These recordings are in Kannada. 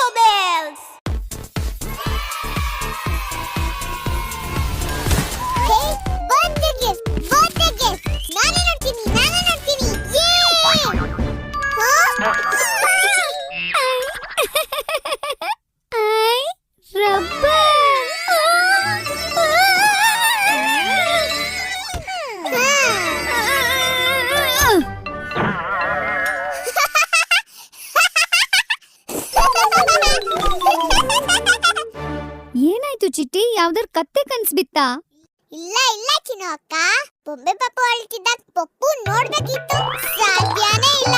for bells. Hey, birthday gift. ನಾನೇ ನೋಡ್ತೀನಿ. ಏನಾಯ್ತು ಚಿಟ್ಟಿ? ಯಾವ್ದಾರು ಕತ್ತೆ ಕನ್ಸ್ ಬಿತ್ತಾ? ಇಲ್ಲ ಚಿನ್ನು ಅಕ್ಕ, ಬೊಂಬೆ ಪಾಪು ಅಳ್ತಿದ್ದಾಗ ಪಪ್ಪು ನೋಡ್ಬೇಕಿತ್ತು, ಸಾಧ್ಯನೇ ಇಲ್ಲ.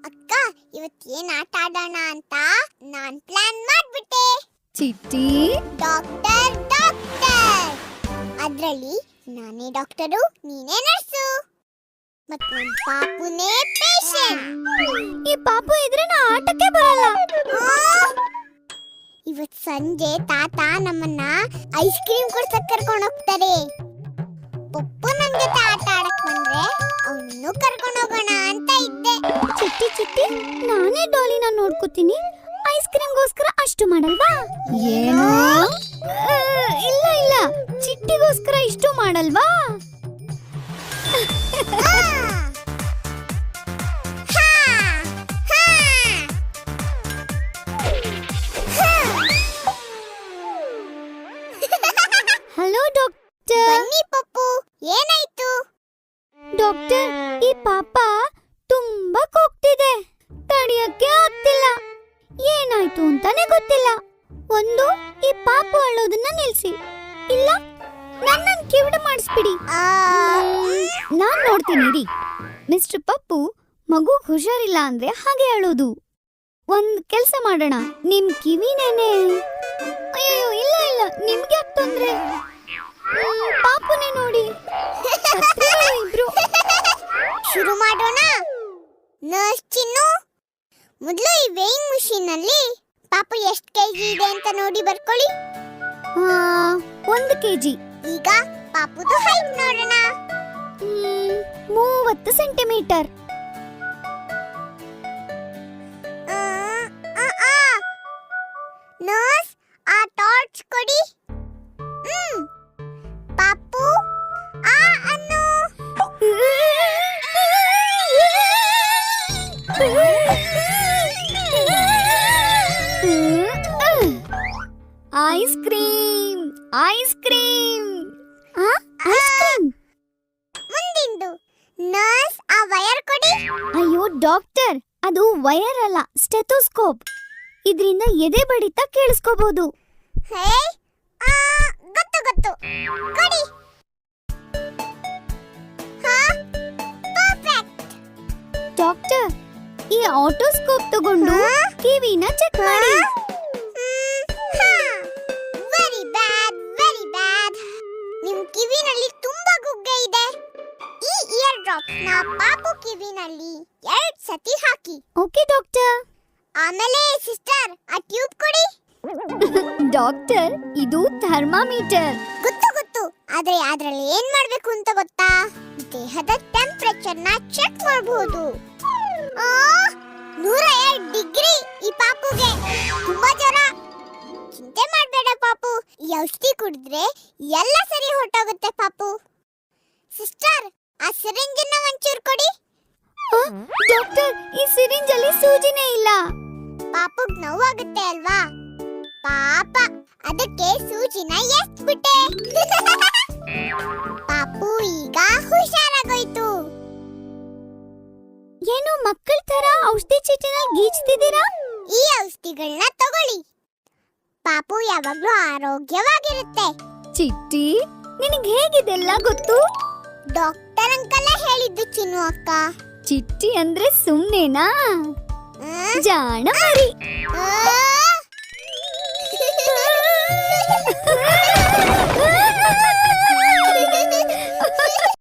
ಅಕ್ಕ, ಇವತ್ತೇನ್ ಆಟ ಆಡೋಣ ಅಂತ ನಾನ್ ಪ್ಲಾನ್ ಮಾಡ್ಬಿಟ್ಟೆ. ಚಿಟ್ಟಿ, ಡಾಕ್ಟರ್ ಅದ್ರಲ್ಲಿ ನಾನೇ ಡಾಕ್ಟರು, ನೀನೇ ನರ್ಸು, ಮತ್ ನನ್ ಪಾಪುನೇ ಪೇಷಂಟ್. ಈ ಪಾಪು ಇದ್ರೆ ನಾ ಆಟಕ್ಕೆ ಬರಲ್ಲ. ಇವತ್ ಸಂಜೆ ತಾತ ನಮ್ಮನ್ನ ಐಸ್ ಕ್ರೀಮ್ ಕೊಡ್ಸಕ್ ಕರ್ಕೊಂಡು ಹೋಗ್ತಾರೆ. ಪಪ್ಪು ನನ್ ಜೊತೆ ಆಟ ಆಡಕ್ ಬಂದ್ರೆ ಅವನು ಕರ್ಕೊಂಡು ಹೋಗೋಣ ಅಂತ ಇದ್ದೆ. ಚಿಟ್ಟಿ, ನಾನೇ ಡಾಲಿನ ನೋಡ್ಕೋತೀನಿ, ಐಸ್ ಕ್ರೀಮ್ಗೋಸ್ಕರ ಅಷ್ಟು ಮಾಡಲ್ವಾ? ಏನು? ಇಲ್ಲ, ಚಿಟ್ಟಿಗೋಸ್ಕರ ಇಷ್ಟು ಮಾಡಲ್ವಾ? Hello doctor. ಬನ್ನಿ ಪಪ್ಪು, ಏನಾಯ್ತು? ಡಾಕ್ಟರ್, ಈ ಪಾಪ ತುಂಬಾ ಕೂಗ್ತಿದೆ, ತಡೆಯಕ್ಕೆ ಆಗ್ತಿಲ್ಲ. ಏನಾಯ್ತು ಅಂತಾನೆ ಗೊತ್ತಿಲ್ಲ. ಒಂದು, ಈ ಪಾಪು ಅಳೋದನ್ನ ನಿಲ್ಸಿ, ಇಲ್ಲ ನನ್ನನ್ನು ಕಿವಿಡ ಮಾಡಿಸ್ಬಿಡಿ. ನಾನ್ ನೋಡ್ತೀನಿ ರೀ. ಮಿಸ್ಟರ್ ಪಪ್ಪು, ಮಗು ಹುಷಾರಿಲ್ಲ ಅಂದ್ರೆ ಹಾಗೆ ಅಳೋದು. ಒಂದ್ ಕೆಲ್ಸ ಮಾಡೋಣ, ನಿಮ್ ಕಿವಿನೇನೆ. ಅಯ್ಯೋ ಇಲ್ಲ, ನಿಮ್ಗೆ ಯಾಕೆ ತೊಂದ್ರೆ? ಪಾಪುನೇ ನೋಡಿ. ಇಬ್ರು ಶುರು ಮಾಡೋಣ. ನರ್ಸ್ ಚಿನ್ನು, ಮೊದಲು ಈ ವೇಯಿಂಗ್ ಮಷೀನ್ ಅಲ್ಲಿ ಪಾಪು ಎಷ್ಟು ಕೆಜಿ ಇದೆ ಅಂತ ನೋಡಿ ಬರ್ಕೊಳ್ಳಿ. 1 kg. ಈಗ ಪಾಪುದು ಹೈಟ್ ನೋಡೋಣ. 30 ಸೆಂಟಿಮೀಟರ್. ನರ್ಸ್, ಆ ಟಾರ್ಚ್ ಕೊಡಿ. ಪಾಪು ಆ ಅನ್ನು. Ice cream. ಮುಂದಿಂದು. ನರ್ಸ್, ಆ ವೈರ್ ಕೊಡಿ. ಅಯ್ಯೋ ಡಾಕ್ಟರ್, ಅದು ವೈರ್ ಅಲ್ಲ, ಸ್ಟೆಥೋಸ್ಕೋಪ್. ಇದರಿಂದ ಎದೆ ಬಡಿತ ಕೇಳಿಸ್ಕೋಬಹುದು. ಹೇ, ಗೊತ್ತು ಕೊಡಿ. ಪರ್ಫೆಕ್ಟ್. ಡಾಕ್ಟರ್, ಈ ಆಟೋಸ್ಕೋಪ್ ತಗೊಂಡು ಕಿವಿನ ಚೆಕ್ ಮಾಡಿ. Very bad. ನಿಮ್ ಕಿವಿನಲ್ಲಿ ತುಂಬಾ ಗುಗ್ಗೆ ಇದೆ. ಈ ಇಯರ್ ಡ್ರಾಪ್ಸ್ ನ ಪಾಪು ಕಿವಿನಲ್ಲಿ 2 ಸತಿ ಹಾಕಿ. Okay doctor. ಆಮೇಲೆ ಸಿಸ್ಟರ್, ಆ ಟ್ಯೂಬ್ ಕೊಡಿ. ಡಾಕ್ಟರ್, ಇದು ಥರ್ಮಾಮೀಟರ್. ಗೊತ್ತು. ಆದ್ರೆ ಅದ್ರಲ್ಲಿ ಏನ್ ಮಾಡ್ಬೇಕು ಅಂತ ಗೊತ್ತಾ? ದೇಹದ ಟೆಂಪರೇಚರ್ ನ ಚೆಕ್ ಮಾಡಬಹುದು. 102 ಡಿಗ್ರಿ ಈ ಪಾಪುಗೆ. ತುಂಬಾ ಜ್ವರ. ಚಿಂತೆ ಮಾಡ್ಬೇಡ ಪಾಪು, ಈ ಔಷಧಿ ಕುಡಿದ್ರೆ ಎಲ್ಲ ಸರಿ ಹೊರಟೋಗುತ್ತೆ ಪಾಪು. ಸಿಸ್ಟರ್, ಆ ಸಿರಿಂಜ್ ಅನ್ನ ಒಂಚೂರು ಕೊಡಿ. ಡಾಕ್ಟರ್, ಈ ಸಿರಿಂಜ್ ಅಲ್ಲಿ ಸೂಜಿನೇ ಇಲ್ಲ. ಪಾಪುಗ್ ನೋವಾಗುತ್ತೆ ಅಲ್ವಾ? ಪಾಪ, ಅದಕ್ಕೆ ಸೂಜಿನ ಎಸ್ಬಿಟ್ಟೆ. ಪಾಪು ಈಗ ಹುಷಾರಾಗೋಯ್ತು. ಏನು ಮಕ್ಕಳ ತರ ಔಷಧಿ ಚೀಟಿನಲ್ಲಿ ಗೀಚ್ತಿದ್ದೀರಾ? ಈ ಔಷಧಿಗಳನ್ನ ತಗೊಳ್ಳಿ. ಪಾಪು ಯಾವಾಗ್ಲೂ ಆರೋಗ್ಯವಾಗಿರುತ್ತೆ. ಚಿಟ್ಟಿ, ನಿನಗೆ ಹೇಗಿದೆಲ್ಲ ಗೊತ್ತು? ಡಾಕ್ಟರ್ ಅಂಕಲ್ ಹೇಳಿದ್ದು ಚಿನ್ನು ಅಕ್ಕ. ಚಿಟ್ಟಿ ಅಂದ್ರೆ ಸುಮ್ನೆನಾ? ಜಾಣ ಮರಿ.